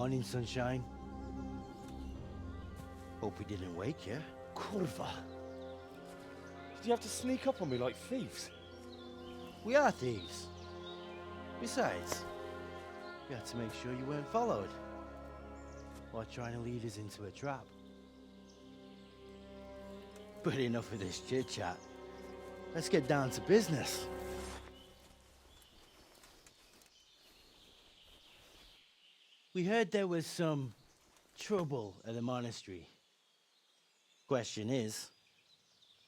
Morning, sunshine. Hope we didn't wake you. Kurva! Did you have to sneak up on me like thieves? We are thieves. Besides, we had to make sure you weren't followed, or trying to lead us into a trap. But enough of this chit-chat. Let's get down to business. We heard there was some trouble at the monastery. Question is,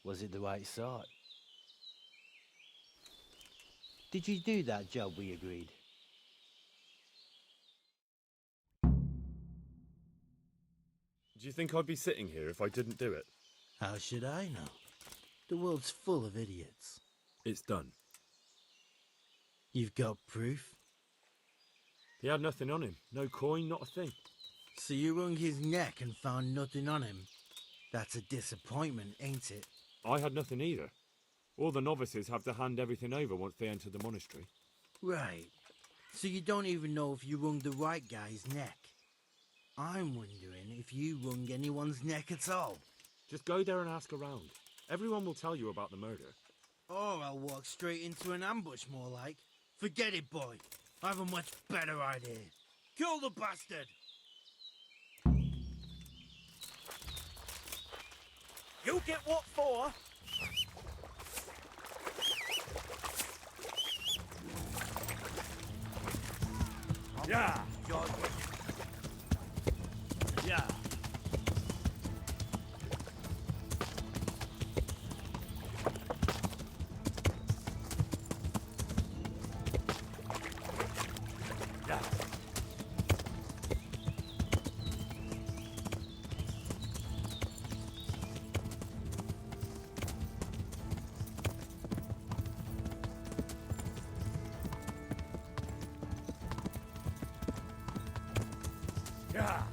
was it the right sort? Did you do that job we agreed? Do you think I'd be sitting here if I didn't do it? How should I know? The world's full of idiots. It's done. You've got proof? He had nothing on him. No coin, not a thing. So you wrung his neck and found nothing on him? That's a disappointment, ain't it? I had nothing either. All the novices have to hand everything over once they enter the monastery. Right. So you don't even know if you wrung the right guy's neck. I'm wondering if you wrung anyone's neck at all. Just go there and ask around. Everyone will tell you about the murder. Or I'll walk straight into an ambush, more like. Forget it, boy. I have a much better idea. Kill the bastard! You get what for? Yeah! Yeah. Yeah! Yeah!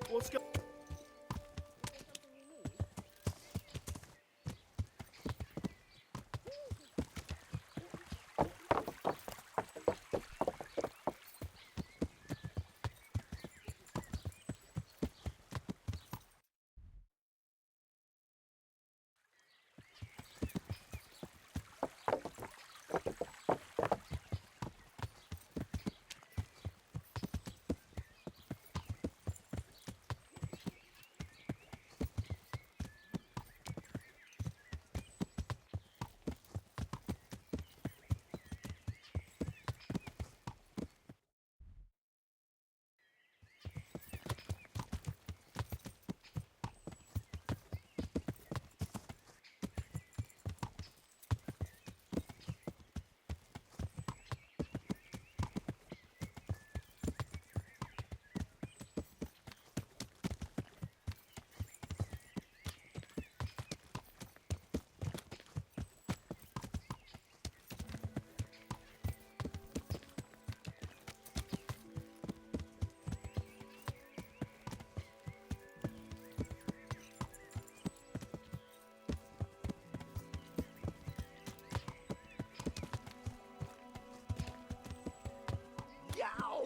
What's going? Yow!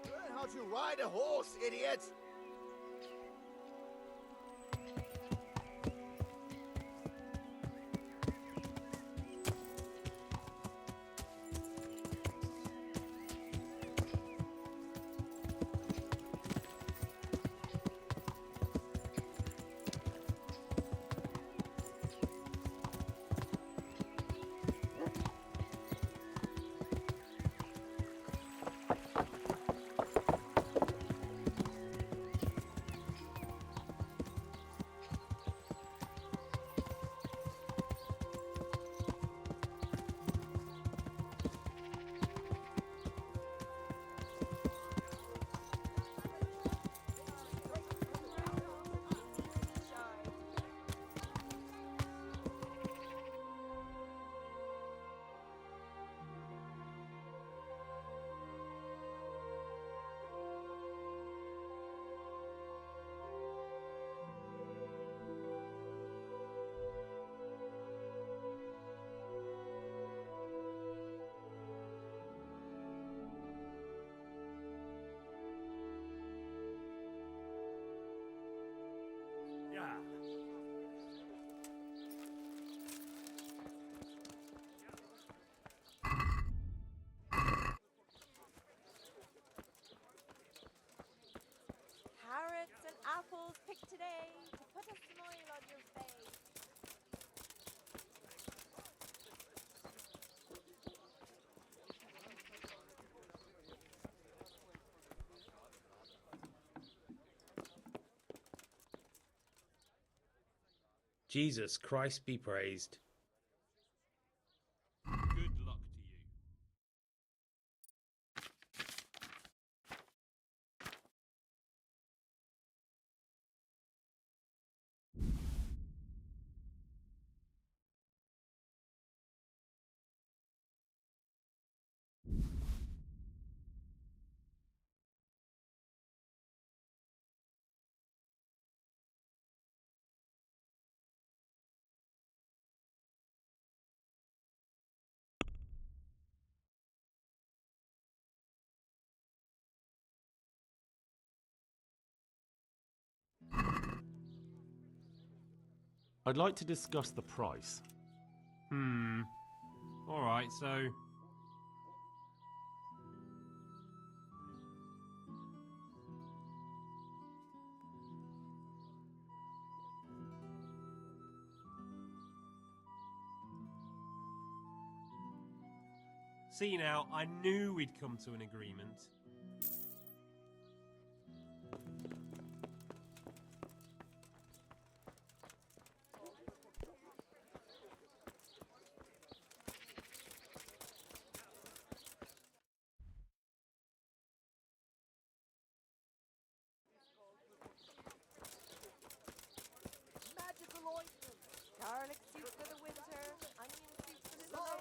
Learn how to ride a horse, idiot! Yeah. Carrots and apples picked today to put a smile on your face. Jesus Christ be praised. Good luck to you. I'd like to discuss the price. Alright, so... See now, I knew we'd come to an agreement. Magical ointment. Garlic soup for the winter. Onion soup for the summer.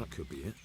That could be it.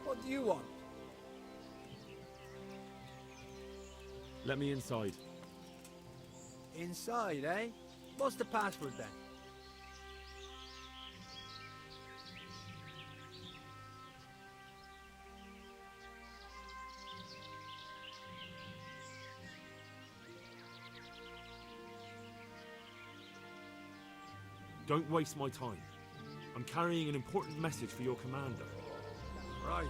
What do you want? Let me inside. Inside, eh? What's the password then? Don't waste my time. I'm carrying an important message for your commander. Christ,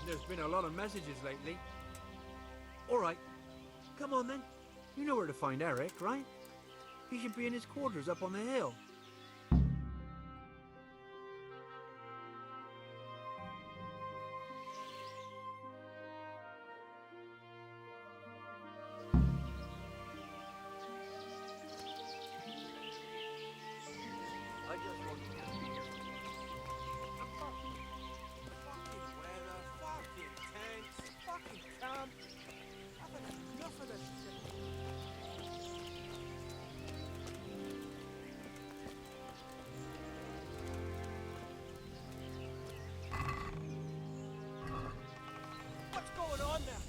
there's been a lot of messages lately. Alright, come on then. You know where to find Eric, right? He should be in his quarters up on the hill. I just want to fucking weather, fucking tanks, fucking camp. I've had enough of this shit. What's going on now?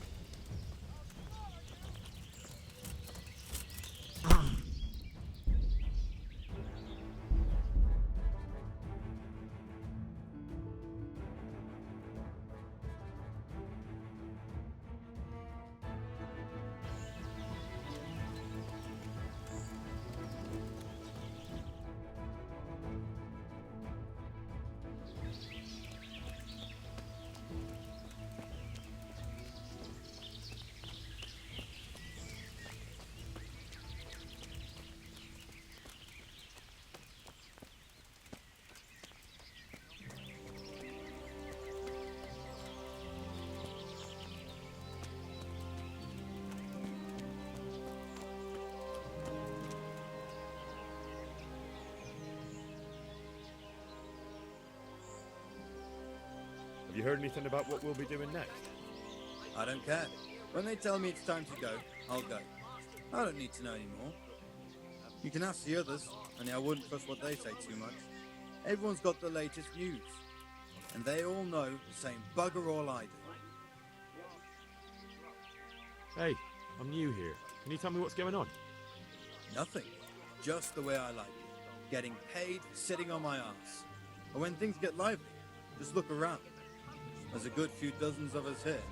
Have you heard anything about what we'll be doing next? I don't care. When they tell me it's time to go, I'll go. I don't need to know anymore. You can ask the others, only I wouldn't trust what they say too much. Everyone's got the latest news, and they all know the same bugger all I do. Hey, I'm new here. Can you tell me what's going on? Nothing. Just the way I like it. Getting paid for sitting on my ass. And when things get lively, just look around. There's a good few dozens of us here.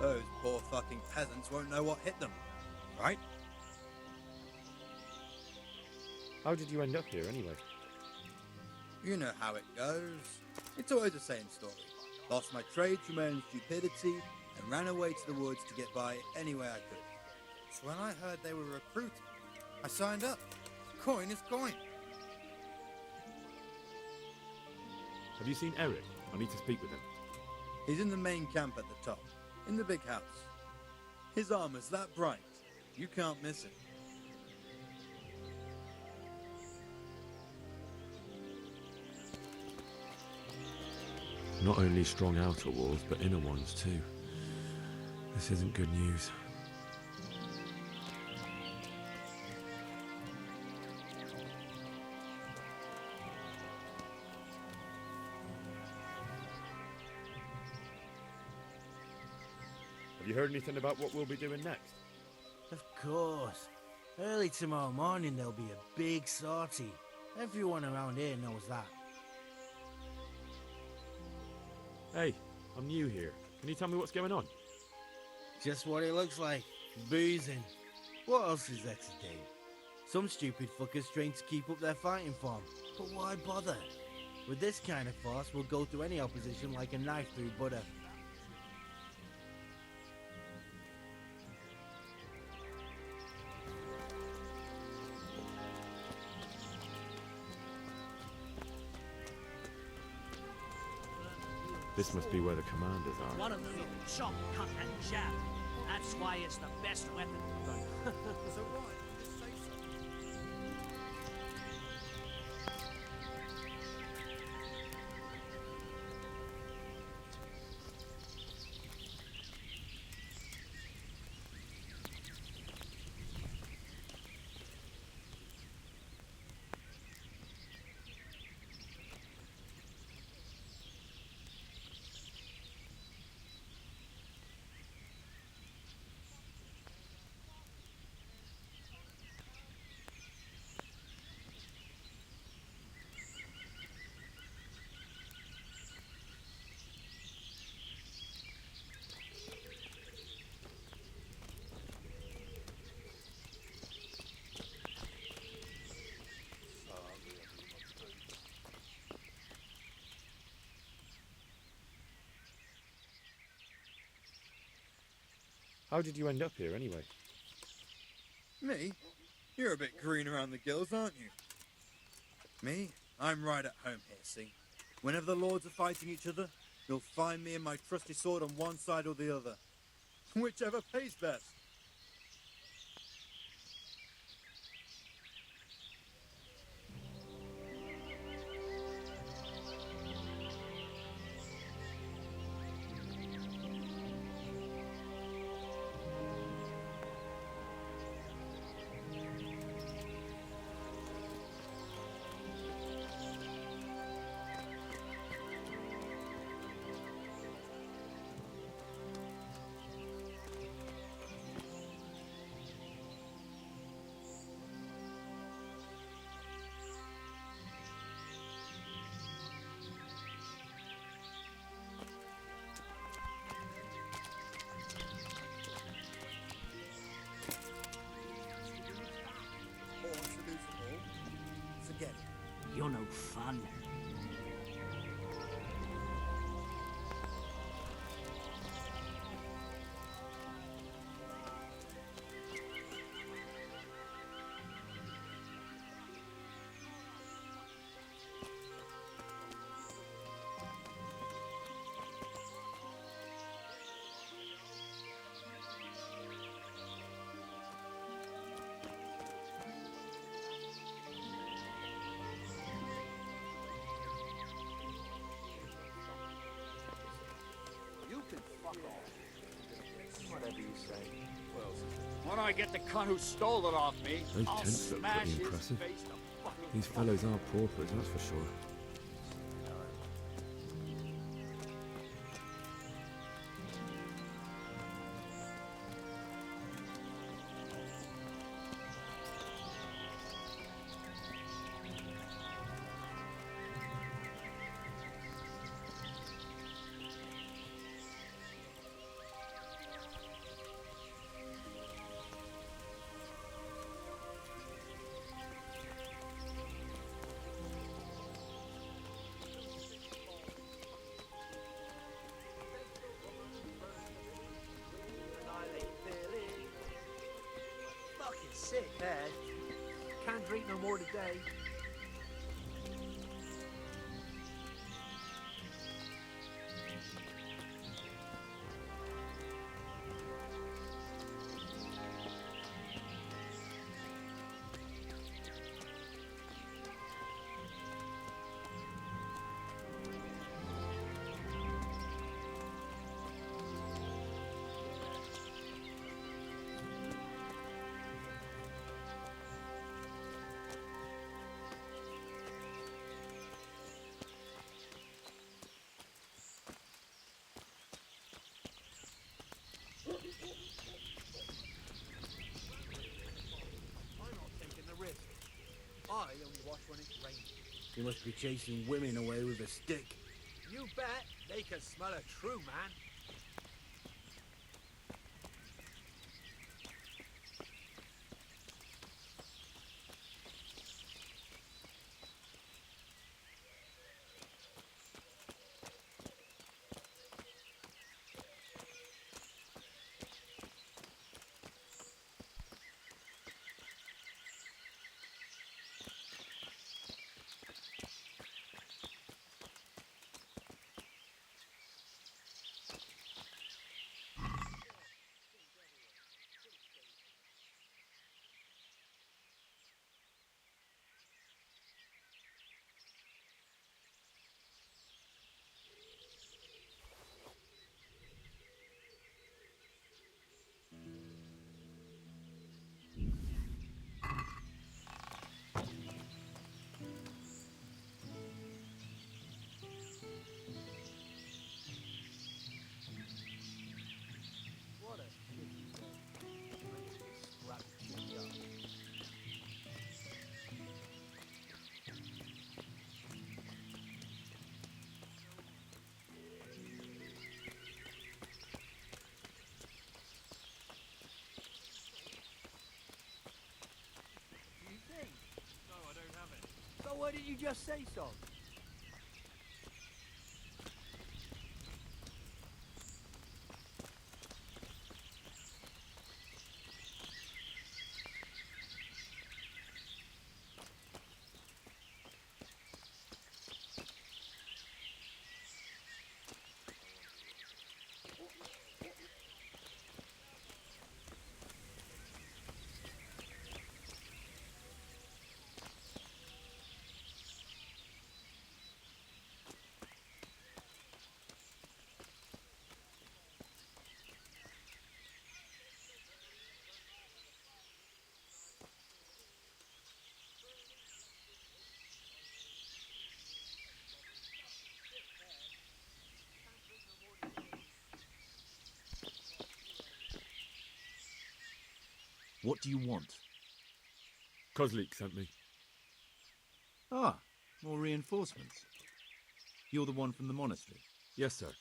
Those poor fucking peasants won't know what hit them. Right? How did you end up here anyway? You know how it goes. It's always the same story. Lost my trade through my own stupidity and ran away to the woods to get by any way I could. So when I heard they were recruiting, I signed up. Coin is coin. Have you seen Eric? I need to speak with him. He's in the main camp at the top, in the big house. His armor's that bright, you can't miss it. Not only strong outer walls, but inner ones too. This isn't good news. You heard anything about what we'll be doing next? Of course. Early tomorrow morning there'll be a big sortie. Everyone around here knows that. Hey, I'm new here. Can you tell me what's going on? Just what it looks like. Boozing. What else is there to do? Some stupid fuckers trained to keep up their fighting form. But why bother? With this kind of force, we'll go through any opposition like a knife through butter. This must be where the commanders are. One of them chop, cut, and jab. That's why it's the best weapon. So what? Just say so. How did you end up here anyway? Me? You're a bit green around the gills, aren't you? Me? I'm right at home here, see? Whenever the lords are fighting each other, you'll find me and my trusty sword on one side or the other. Whichever pays best. Forget it. You're no fun. Whatever you say. Well, when I get the cunt who stole it off me, Those I'll tents look smash pretty his impressive. face to fucking These fellows are paupers, that's for sure. Fucking sick, man. Can't drink no more today. when it's raining. He must be chasing women away with a stick. You bet they can smell a true man. What a shitty day. Scrap shipyard. Do you think? No, I don't have it. So why didn't you just say so? What do you want? Kozlik sent me. Ah, more reinforcements. You're the one from the monastery. Yes, sir.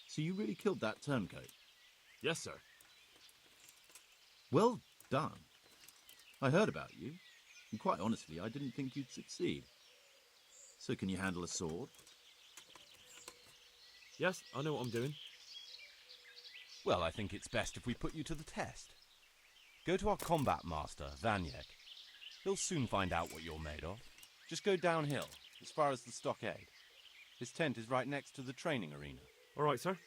So you really killed that turncoat? Yes, sir. Well done. I heard about you, and quite honestly, I didn't think you'd succeed. So can you handle a sword? Yes, I know what I'm doing. Well, I think it's best if we put you to the test. Go to our combat master, Vanyek. He'll soon find out what you're made of. Just go downhill, as far as the stockade. His tent is right next to the training arena. All right, sir.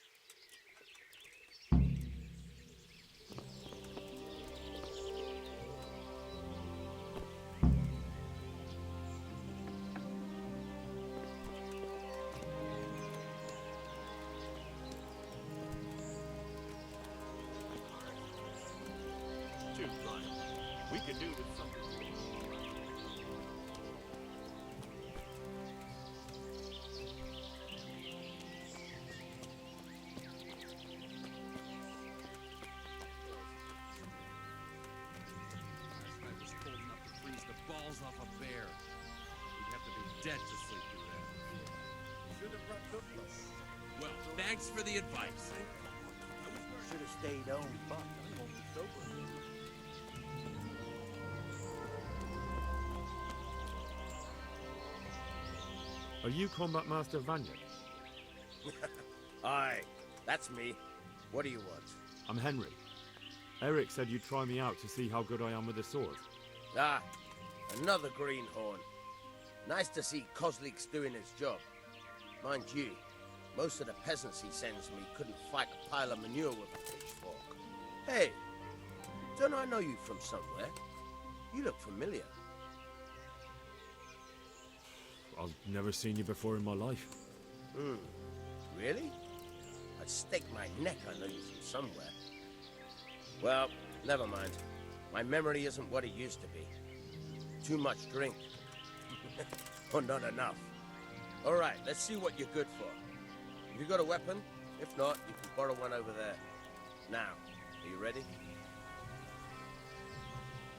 We can do this something. Last night was cold enough to freeze the balls off a bear. We'd have to be dead to sleep through that. Should have brought cookies. Well, thanks for the advice. Should have stayed home. Fuck, I'm only sober. Are you Combat Master Vanyek? Aye, that's me. What do you want? I'm Henry. Eric said you'd try me out to see how good I am with the sword. Ah, another greenhorn. Nice to see Kozlik's doing his job. Mind you, most of the peasants he sends me couldn't fight a pile of manure with a pitchfork. Hey, don't I know you from somewhere? You look familiar. I've never seen you before in my life. Really? I'd stake my neck I know you from somewhere. Well, never mind. My memory isn't what it used to be. Too much drink. Or not enough. All right, let's see what you're good for. Have you got a weapon? If not, you can borrow one over there. Now, are you ready?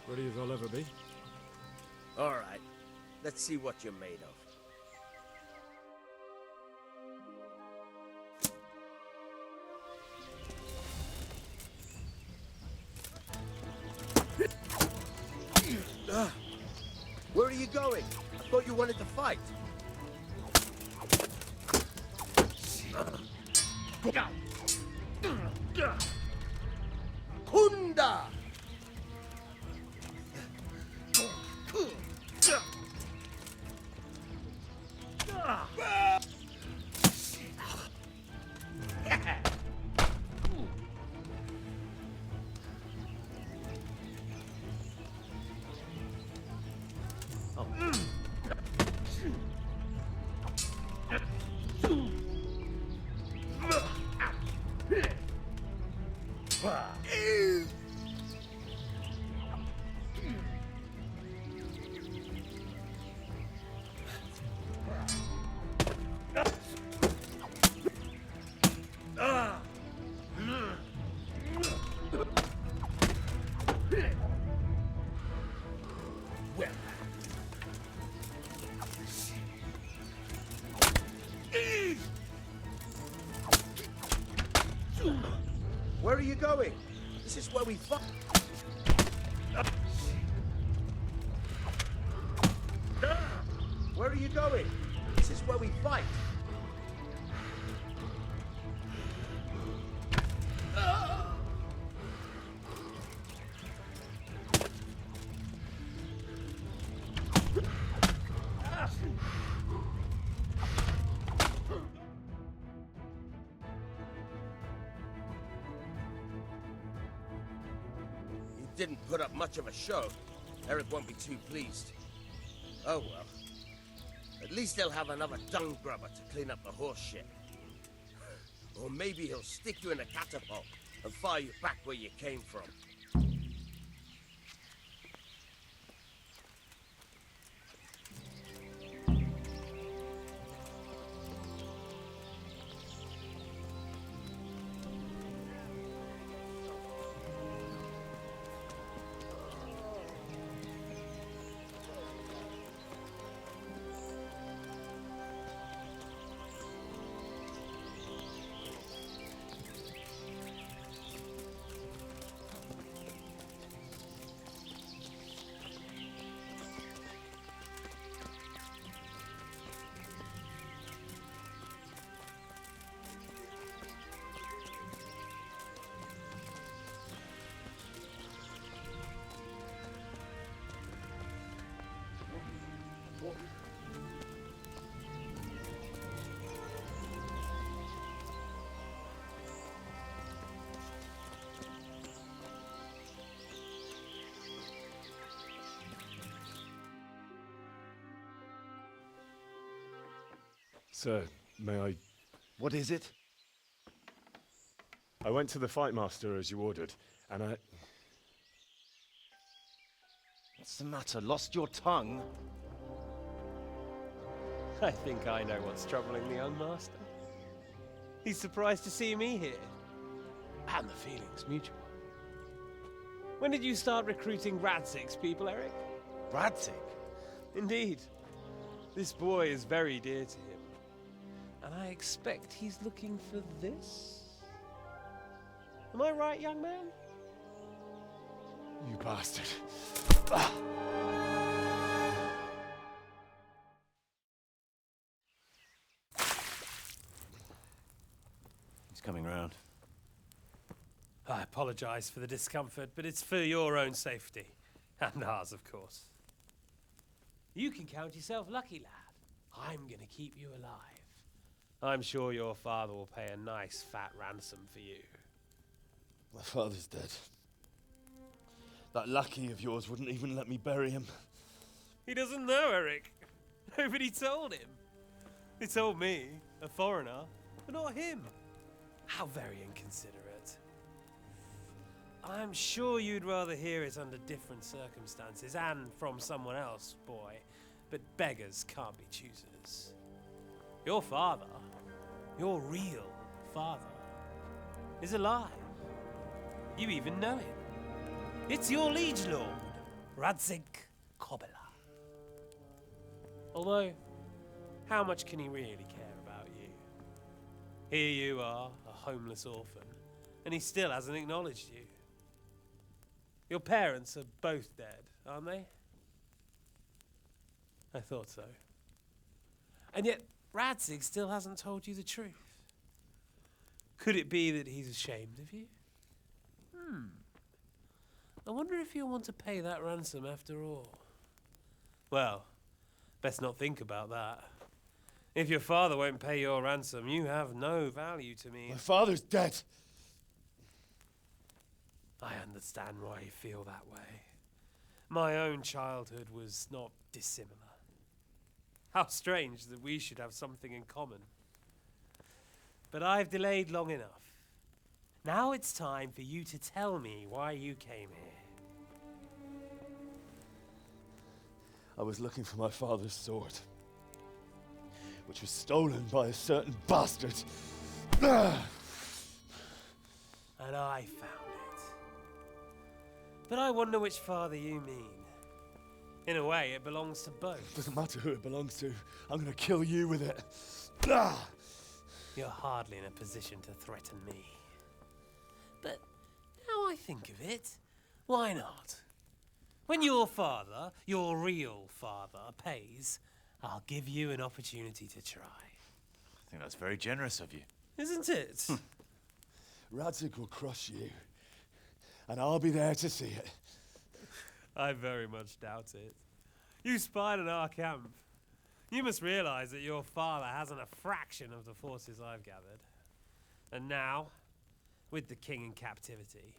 Ready as I'll ever be. All right, let's see what you're made of. Where are you going? I thought you wanted to fight. Kunda! Where are you going? This is where we fight. Where are you going? This is where we fight. Didn't put up much of a show. Eric won't be too pleased. Oh well. At least he'll have another dung grubber to clean up the horse shit. Or maybe he'll stick you in a catapult and fire you back where you came from. Sir, may I... What is it? I went to the fight master as you ordered, and I... What's the matter? Lost your tongue? I think I know what's troubling the young master. He's surprised to see me here. And the feeling's mutual. When did you start recruiting Radzig's people, Eric? Radzig? Indeed. This boy is very dear to him. And I expect he's looking for this? Am I right, young man? You bastard. He's coming round. I apologize for the discomfort, but it's for your own safety. And ours, of course. You can count yourself lucky, lad. I'm gonna keep you alive. I'm sure your father will pay a nice fat ransom for you. My father's dead. That lackey of yours wouldn't even let me bury him. He doesn't know, Eric. Nobody told him. They told me, a foreigner, but not him. How very inconsiderate. I'm sure you'd rather hear it under different circumstances and from someone else, boy. But beggars can't be choosers. Your father, your real father, is alive. You even know him. It's your liege lord, Radzig Kobela. Although, how much can he really care about you? Here you are, a homeless orphan, and he still hasn't acknowledged you. Your parents are both dead, aren't they? I thought so. And yet, Radzig still hasn't told you the truth. Could it be that he's ashamed of you? I wonder if you'll want to pay that ransom after all. Well, best not think about that. If your father won't pay your ransom, you have no value to me. My father's dead. I understand why you feel that way. My own childhood was not dissimilar. How strange that we should have something in common. But I've delayed long enough. Now it's time for you to tell me why you came here. I was looking for my father's sword, which was stolen by a certain bastard. And I found it. But I wonder which father you mean. In a way, it belongs to both. Doesn't matter who it belongs to. I'm gonna kill you with it. You're hardly in a position to threaten me. But now I think of it, why not? When your father, your real father, pays, I'll give you an opportunity to try. I think that's very generous of you. Isn't it? Radzig will crush you, and I'll be there to see it. I very much doubt it. You spied on our camp. You must realize that your father hasn't a fraction of the forces I've gathered. And now, with the king in captivity,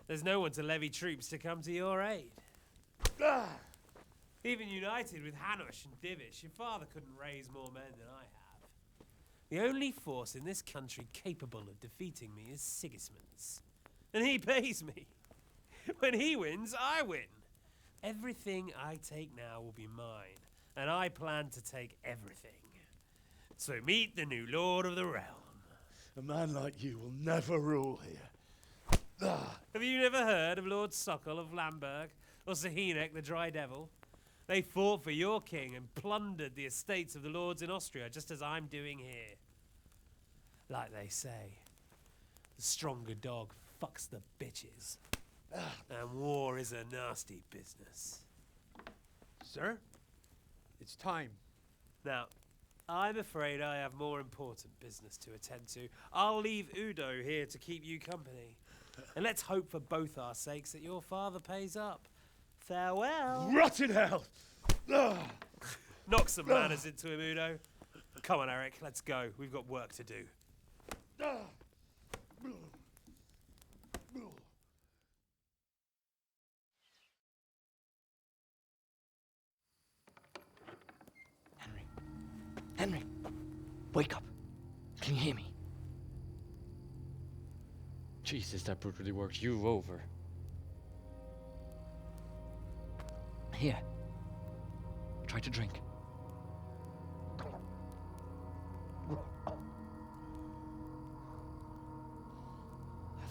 there's no one to levy troops to come to your aid. Even united with Hanush and Divish, your father couldn't raise more men than I have. The only force in this country capable of defeating me is Sigismund's. And he pays me. When he wins, I win. Everything I take now will be mine, and I plan to take everything. So meet the new lord of the realm. A man like you will never rule here. Have you never heard of Lord Sokol of Lamberg, or Sahinek the Dry Devil? They fought for your king and plundered the estates of the lords in Austria, just as I'm doing here. Like they say, the stronger dog fucks the bitches. And war is a nasty business. Sir, it's time. Now, I'm afraid I have more important business to attend to. I'll leave Udo here to keep you company. And let's hope for both our sakes that your father pays up. Farewell. Rot in hell! Knock some manners into him, Udo. Come on, Eric, let's go. We've got work to do. Henry, wake up. Can you hear me? Jesus, that brutally worked you over. Here. Try to drink. I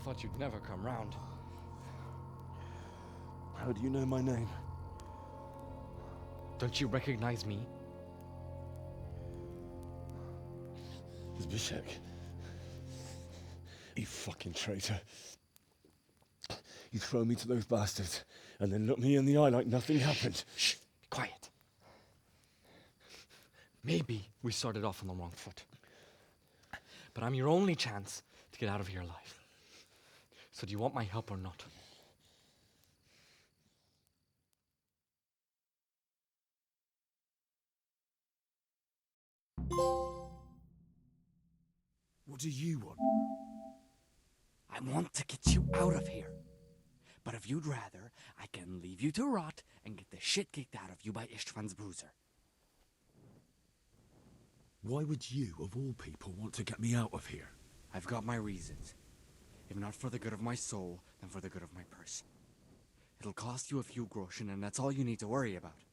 thought you'd never come round. How do you know my name? Don't you recognize me? Zbyszek. You fucking traitor. You throw me to those bastards and then look me in the eye like nothing happened. Shh, be quiet. Maybe we started off on the wrong foot. But I'm your only chance to get out of here alive. So do you want my help or not? What do you want? I want to get you out of here. But if you'd rather, I can leave you to rot and get the shit kicked out of you by István's bruiser. Why would you, of all people, want to get me out of here? I've got my reasons. If not for the good of my soul, then for the good of my purse. It'll cost you a few groschen, and that's all you need to worry about.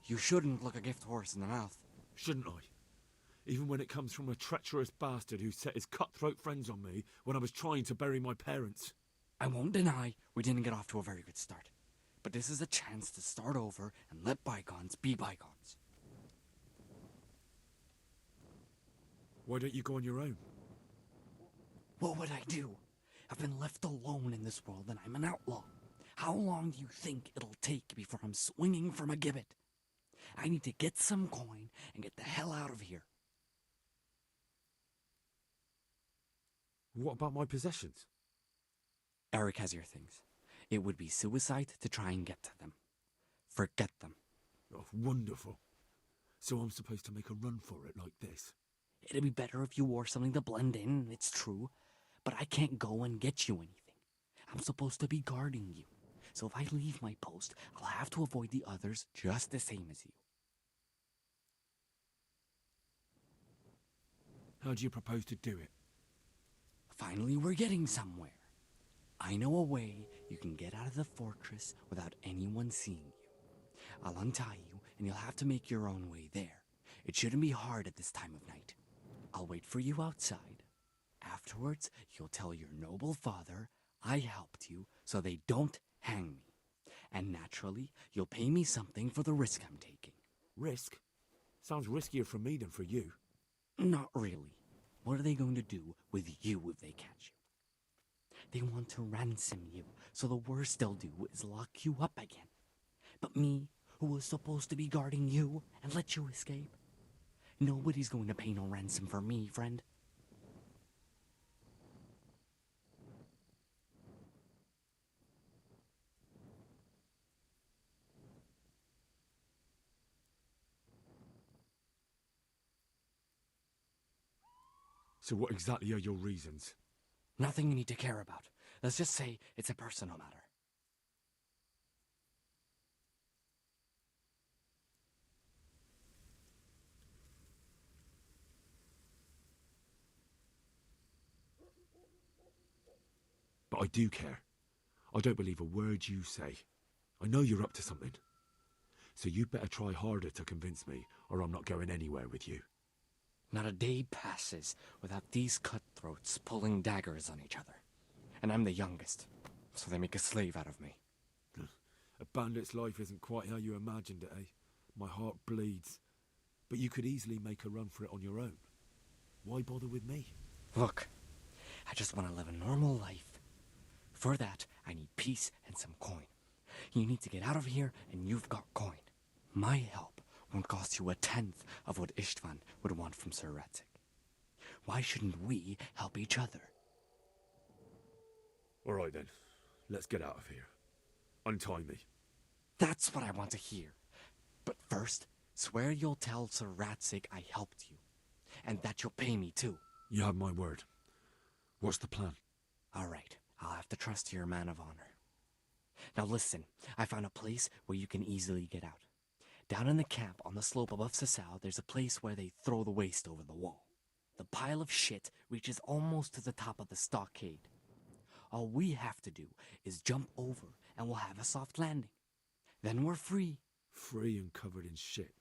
You shouldn't look a gift horse in the mouth. Shouldn't I? Even when it comes from a treacherous bastard who set his cutthroat friends on me when I was trying to bury my parents. I won't deny we didn't get off to a very good start. But this is a chance to start over and let bygones be bygones. Why don't you go on your own? What would I do? I've been left alone in this world and I'm an outlaw. How long do you think it'll take before I'm swinging from a gibbet? I need to get some coin and get the hell out of here. What about my possessions? Eric has your things. It would be suicide to try and get to them. Forget them. Oh, wonderful. So I'm supposed to make a run for it like this? It'd be better if you wore something to blend in, it's true. But I can't go and get you anything. I'm supposed to be guarding you. So if I leave my post, I'll have to avoid the others just the same as you. How do you propose to do it? Finally, we're getting somewhere. I know a way you can get out of the fortress without anyone seeing you. I'll untie you, and you'll have to make your own way there. It shouldn't be hard at this time of night. I'll wait for you outside. Afterwards, you'll tell your noble father I helped you so they don't hang me. And naturally, you'll pay me something for the risk I'm taking. Risk? Sounds riskier for me than for you. Not really. What are they going to do with you if they catch you? They want to ransom you, so the worst they'll do is lock you up again. But me, who was supposed to be guarding you and let you escape? Nobody's going to pay no ransom for me, friend. So what exactly are your reasons? Nothing you need to care about. Let's just say it's a personal matter. But I do care. I don't believe a word you say. I know you're up to something. So you better try harder to convince me, or I'm not going anywhere with you. Not a day passes without these cutthroats pulling daggers on each other. And I'm the youngest, so they make a slave out of me. A bandit's life isn't quite how you imagined it, eh? My heart bleeds. But you could easily make a run for it on your own. Why bother with me? Look, I just want to live a normal life. For that, I need peace and some coin. You need to get out of here, and you've got coin. My help won't cost you a tenth of what Istvan would want from Sir Ratzik. Why shouldn't we help each other? All right then, let's get out of here. Untie me. That's what I want to hear. But first, swear you'll tell Sir Ratzik I helped you. And that you'll pay me too. You have my word. What's the plan? All right, I'll have to trust your man of honor. Now listen, I found a place where you can easily get out. Down in the camp on the slope above Sasau, there's a place where they throw the waste over the wall. The pile of shit reaches almost to the top of the stockade. All we have to do is jump over and we'll have a soft landing. Then we're free. Free and covered in shit.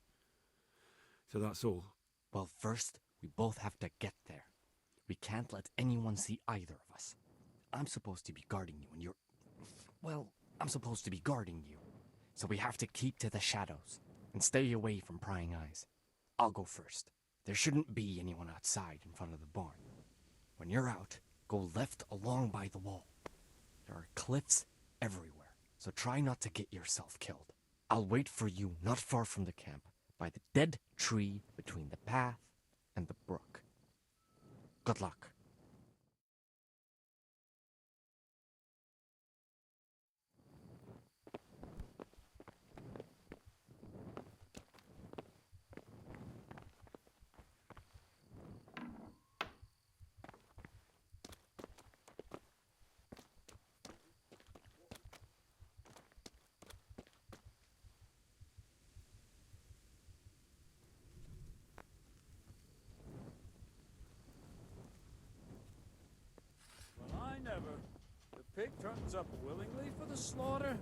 So that's all? Well, first, we both have to get there. We can't let anyone see either of us. I'm supposed to be guarding you and you're... Well, I'm supposed to be guarding you. So we have to keep to the shadows and stay away from prying eyes. I'll go first. There shouldn't be anyone outside in front of the barn. When you're out, go left along by the wall. There are cliffs everywhere, so try not to get yourself killed. I'll wait for you not far from the camp, by the dead tree between the path and the brook. Good luck. Well, I never. The pig turns up willingly for the slaughter.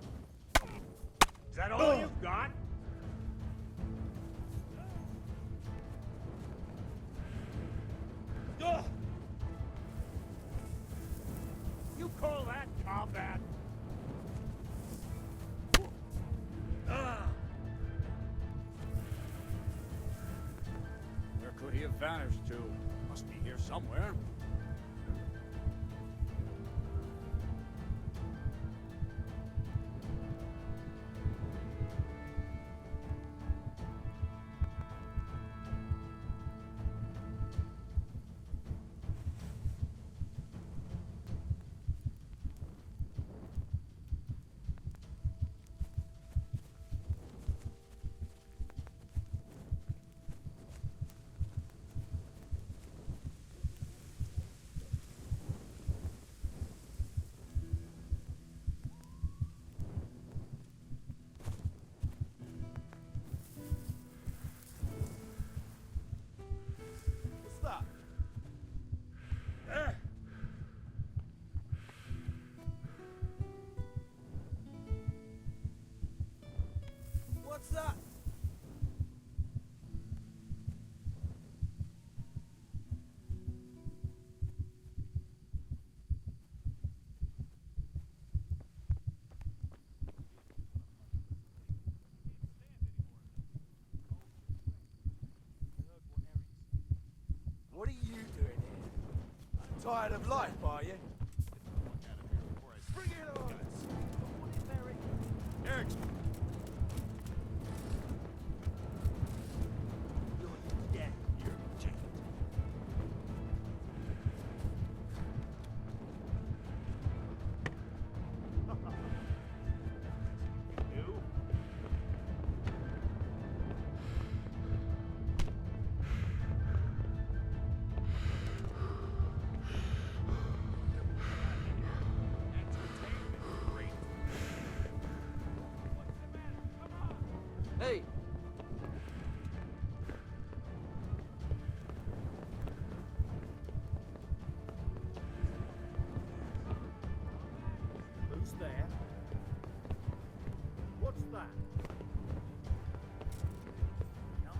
Is that all you've got? You call that combat? Where could he have vanished to? Must somewhere. What's that? What are you doing here? Tired of life, are you? Bring it on! Eric's dead. You're jacked. You? Hey! Who's there? What's that? Just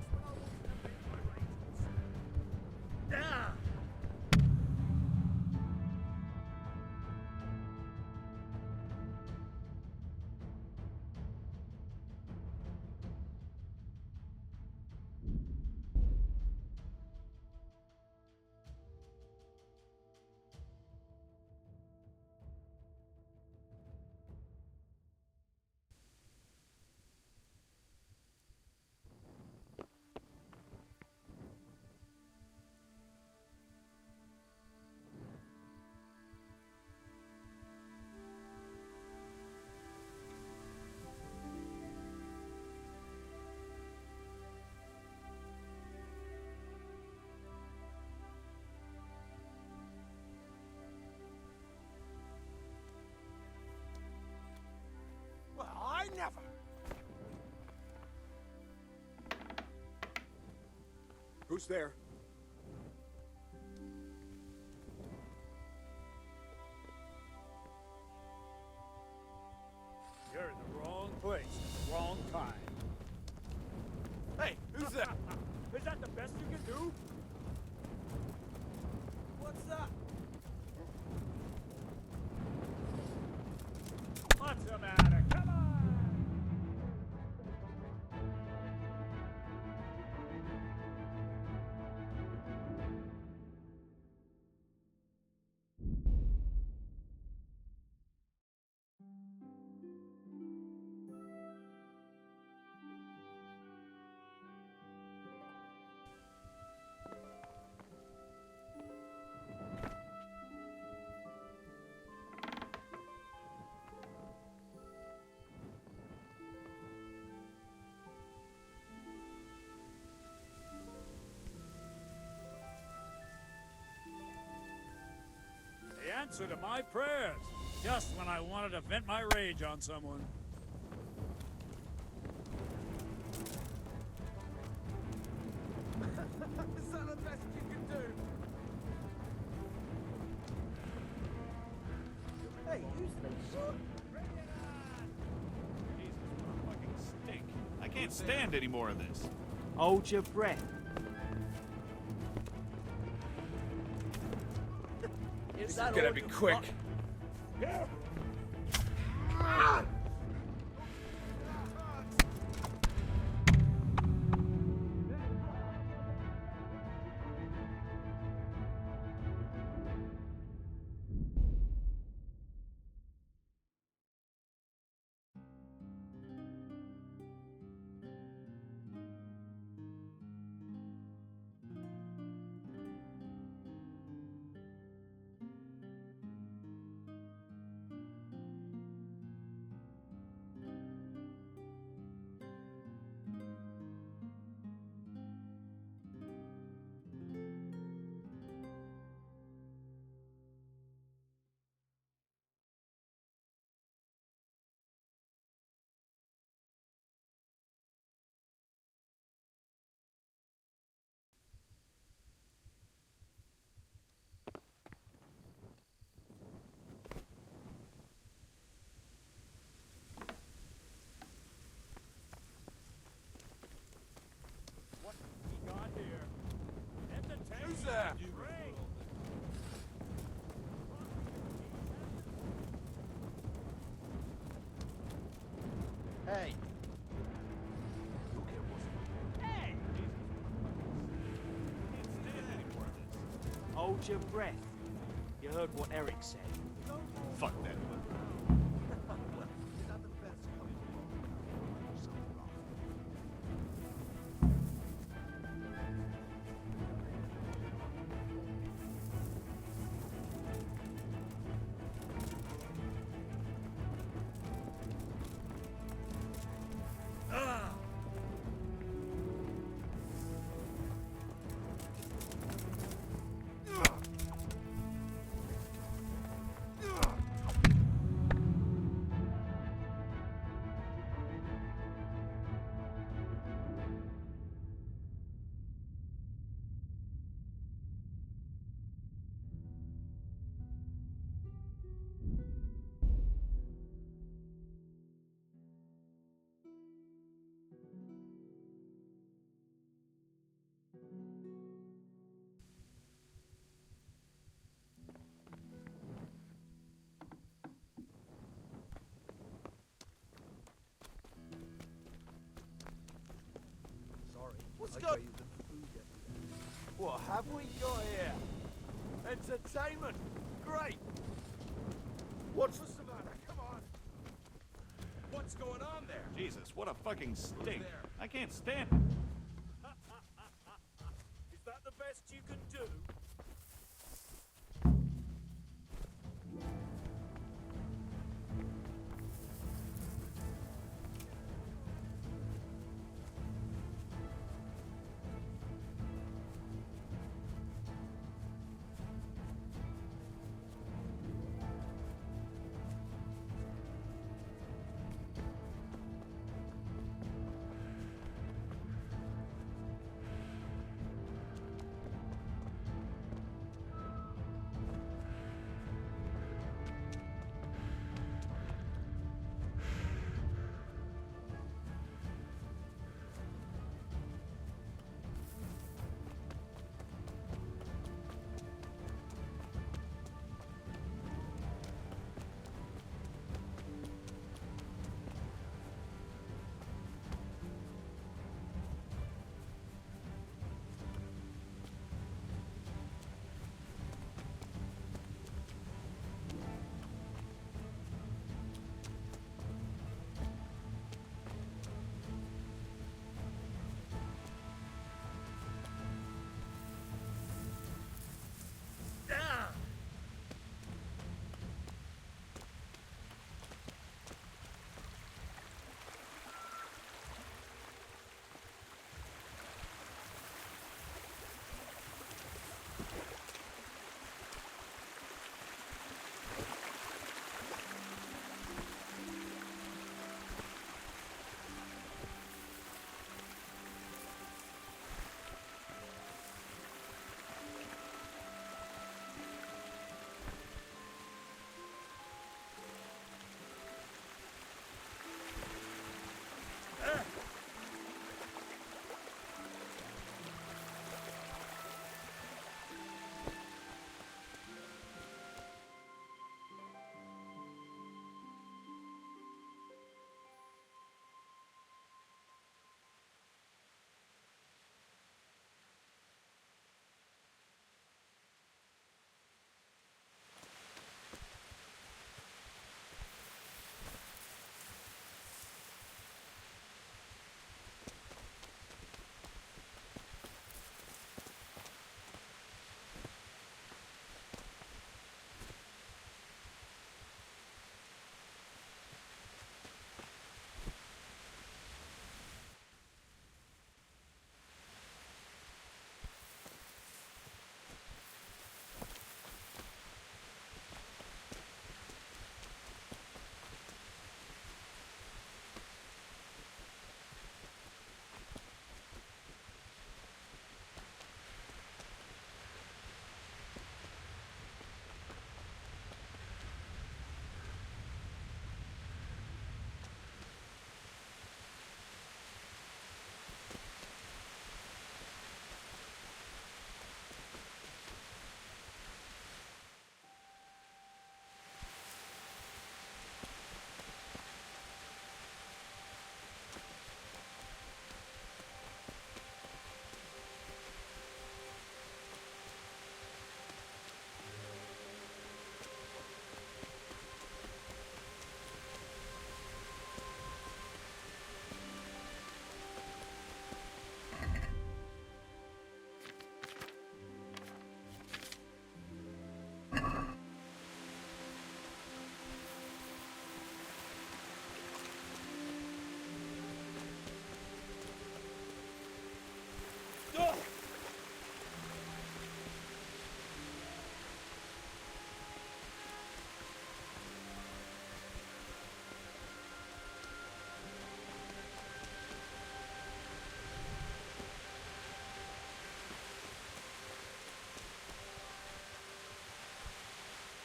when I want to make my arrangements. Down! Well, I never. Who's there? You're in the wrong place at the wrong time. Hey, who's that? Is that the best you can do? What's that? What's the matter? Come on! The answer to my prayers, just when I wanted to vent my rage on someone. Is that the best you can do? Hey, who's this? Jesus, what a fucking stink. I can't stand any more of this. Hold your breath. Is This is gonna be quick. Yeah. Hey! You'll get what's Hey! Hold your breath. You heard what Eric said. Fuck that. What's got... What have we got here? Entertainment! Great! What's the matter? Come on! What's going on there? Jesus, what a fucking stink. there? I can't stand it. Is that the best you can do?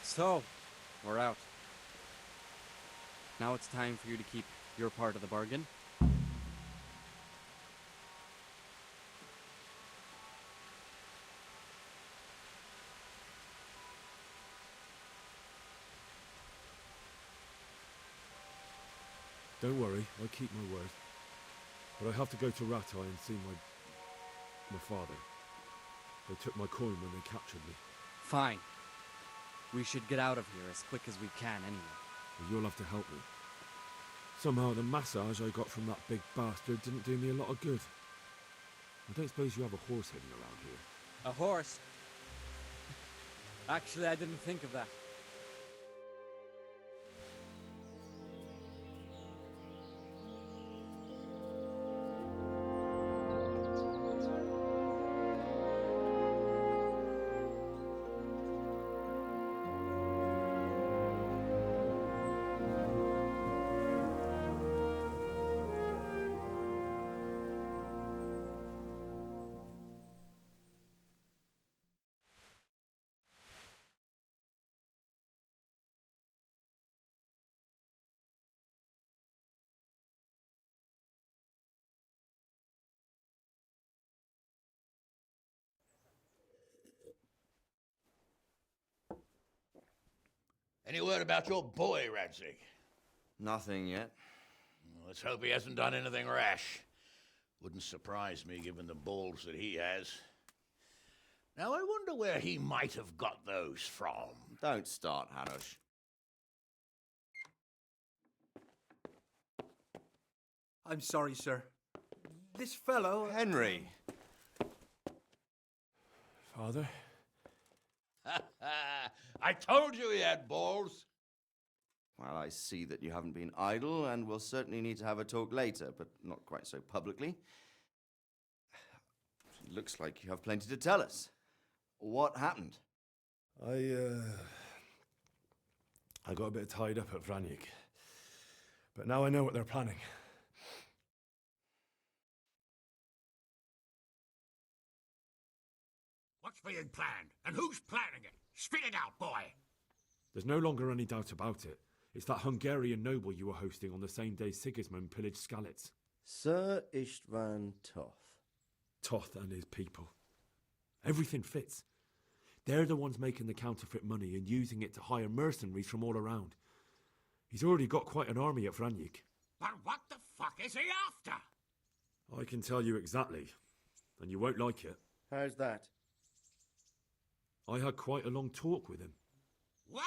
So, we're out. Now it's time for you to keep your part of the bargain. Don't worry, I keep my word. But I have to go to Rattay and see my father. They took my coin when they captured me. Fine. We should get out of here as quick as we can anyway. Well, you'll have to help me. Somehow the massage I got from that big bastard didn't do me a lot of good. I don't suppose you have a horse hidden around here. A horse? Actually, I didn't think of that. Any word about your boy, Radzig? Nothing yet. Let's hope he hasn't done anything rash. Wouldn't surprise me, given the balls that he has. Now, I wonder where he might have got those from. Don't start, Hanush. I'm sorry, sir. This fellow... Henry! Father? I told you he had balls. Well, I see that you haven't been idle, and we'll certainly need to have a talk later, but not quite so publicly. It looks like you have plenty to tell us. What happened? I got a bit tied up at Vranyig. But now I know what they're planning. What's being planned? And who's planning it? Spit it out, boy! There's no longer any doubt about it. It's that Hungarian noble you were hosting on the same day Sigismund pillaged Skalitz. Sir Istvan Toth. Toth and his people. Everything fits. They're the ones making the counterfeit money and using it to hire mercenaries from all around. He's already got quite an army at Vranyig. But what the fuck is he after? I can tell you exactly, and you won't like it. How's that? I had quite a long talk with him. What?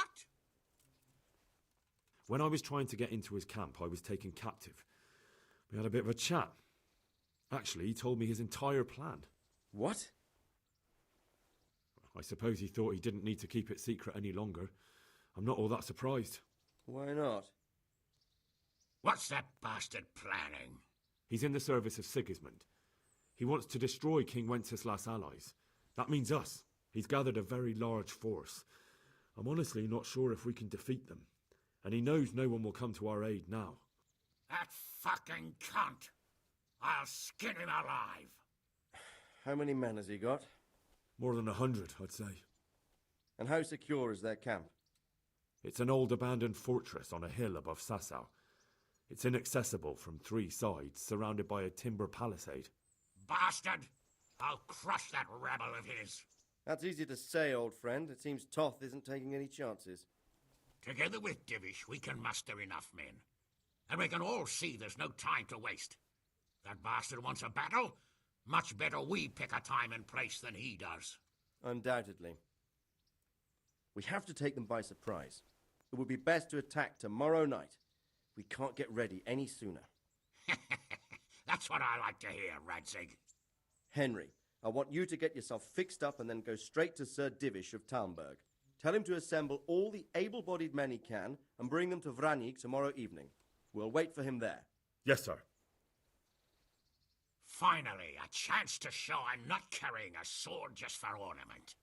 When I was trying to get into his camp, I was taken captive. We had a bit of a chat. Actually, he told me his entire plan. What? I suppose he thought he didn't need to keep it secret any longer. I'm not all that surprised. Why not? What's that bastard planning? He's in the service of Sigismund. He wants to destroy King Wenceslas' allies. That means us. He's gathered a very large force. I'm honestly not sure if we can defeat them. And he knows no one will come to our aid now. That fucking cunt! I'll skin him alive! How many men has he got? More than 100, I'd say. And how secure is their camp? It's an old abandoned fortress on a hill above Sassau. It's inaccessible from 3 sides, surrounded by a timber palisade. Bastard! I'll crush that rebel of his! That's easy to say, old friend. It seems Toth isn't taking any chances. Together with Divish, we can muster enough men. And we can all see there's no time to waste. That bastard wants a battle? Much better we pick a time and place than he does. Undoubtedly. We have to take them by surprise. It would be best to attack tomorrow night. We can't get ready any sooner. That's what I like to hear, Radzig. Henry, I want you to get yourself fixed up and then go straight to Sir Divish of Talmberg. Tell him to assemble all the able-bodied men he can and bring them to Vranyig tomorrow evening. We'll wait for him there. Yes, sir. Finally, a chance to show I'm not carrying a sword just for ornament.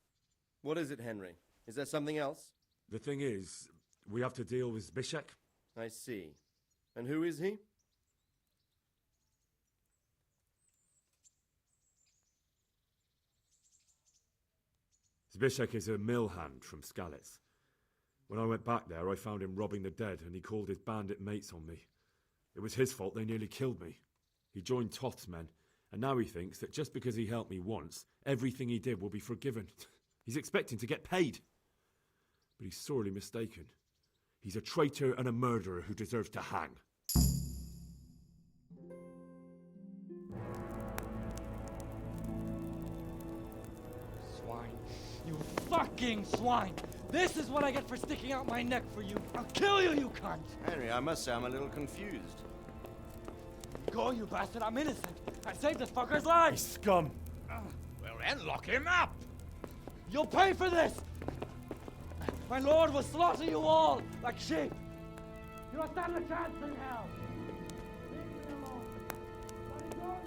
What is it, Henry? Is there something else? The thing is, we have to deal with Zbyszek. I see. And who is he? Zbyszek is a mill hand from Skalitz. When I went back there, I found him robbing the dead, and he called his bandit mates on me. It was his fault they nearly killed me. He joined Toth's men, and now he thinks that just because he helped me once, everything he did will be forgiven. He's expecting to get paid. But he's sorely mistaken. He's a traitor and a murderer who deserves to hang. Swine. You fucking swine! This is what I get for sticking out my neck for you. I'll kill you, you cunt! Henry, I must say I'm a little confused. Go, you bastard, I'm innocent. I saved this fucker's life! He's scum! Well then, lock him up! You'll pay for this! My lord will slaughter you all, like sheep! You don't stand a chance in hell! Leave me alone! What are you doing?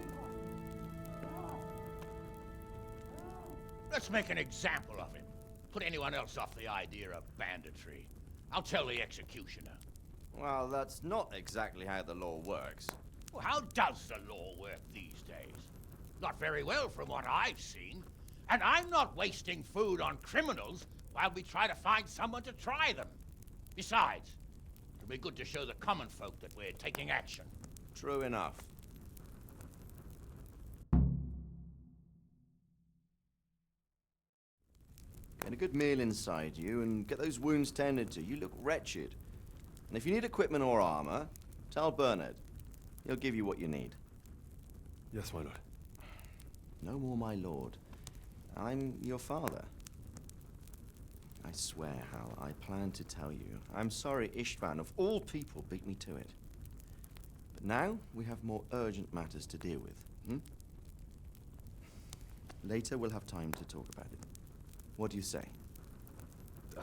Let's make an example of him. Put anyone else off the idea of banditry. I'll tell the executioner. Well, that's not exactly how the law works. Well, how does the law work these days? Not very well from what I've seen. And I'm not wasting food on criminals while we try to find someone to try them. Besides, it'll be good to show the common folk that we're taking action. True enough. Get a good meal inside you and get those wounds tended to. You look wretched. And if you need equipment or armor, tell Bernard. He'll give you what you need. Yes, my lord. No more, my lord. I'm your father. I swear, Hal, I plan to tell you. I'm sorry Istvan, of all people, beat me to it. But now we have more urgent matters to deal with. Later we'll have time to talk about it. What do you say?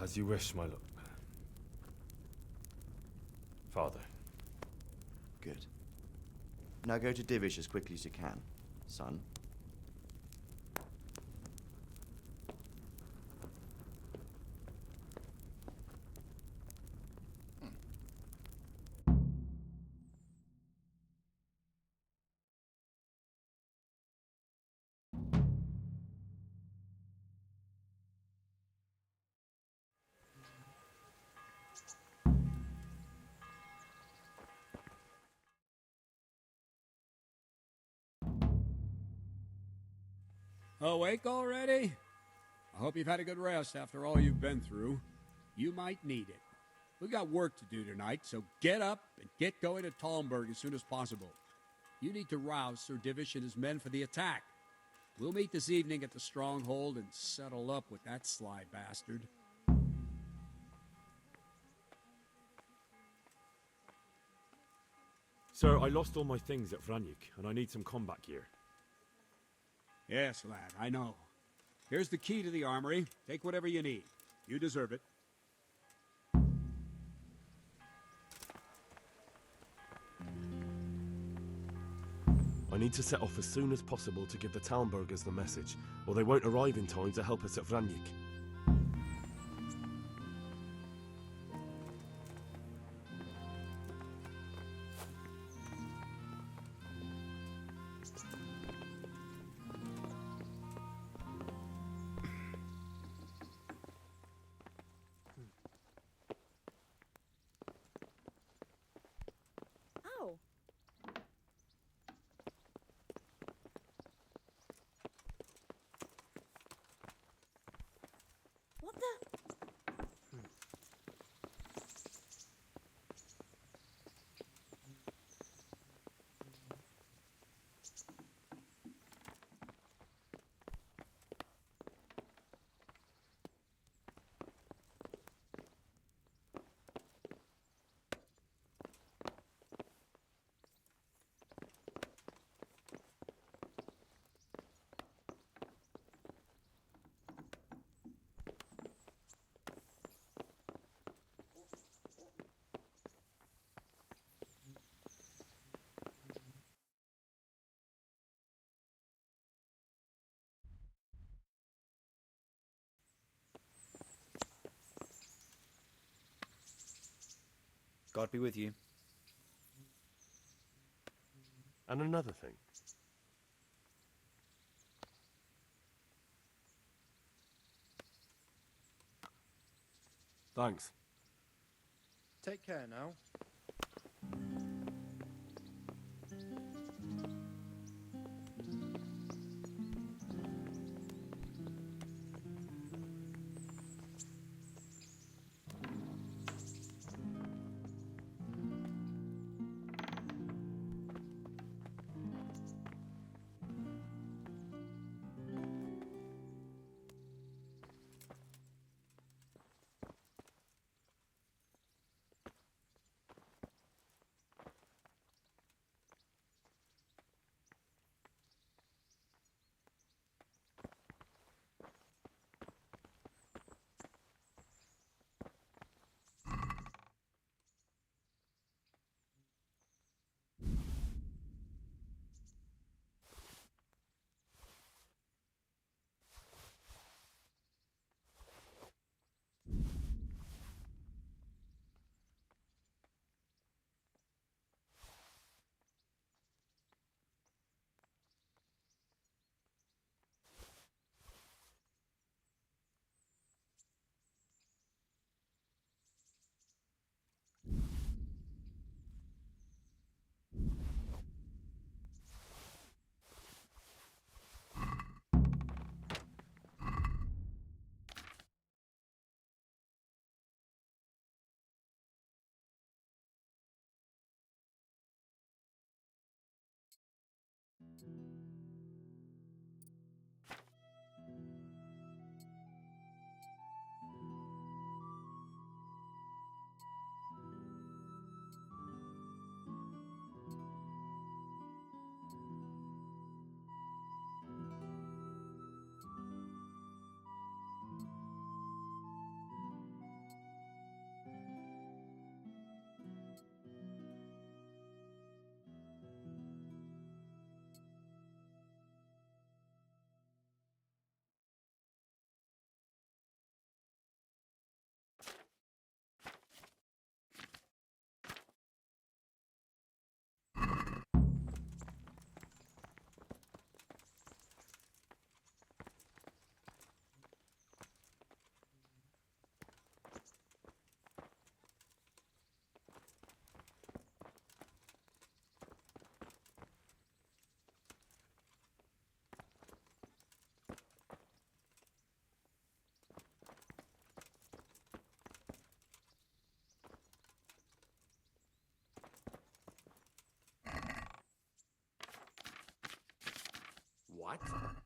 As you wish, my lord. Father. Good. Now go to Divish as quickly as you can, son. Awake already? I hope you've had a good rest after all you've been through. You might need it. We've got work to do tonight, so get up and get going to Talmberg as soon as possible. You need to rouse Sir Divish and his men for the attack. We'll meet this evening at the stronghold and settle up with that sly bastard. Sir, I lost all my things at Vranyik, and I need some combat gear. Yes, lad, I know. Here's the key to the armory. Take whatever you need. You deserve it. I need to set off as soon as possible to give the Talmbergers the message, or they won't arrive in time to help us at Vranyik. Oh. What the? God be with you. And another thing. Thanks. Take care now. What?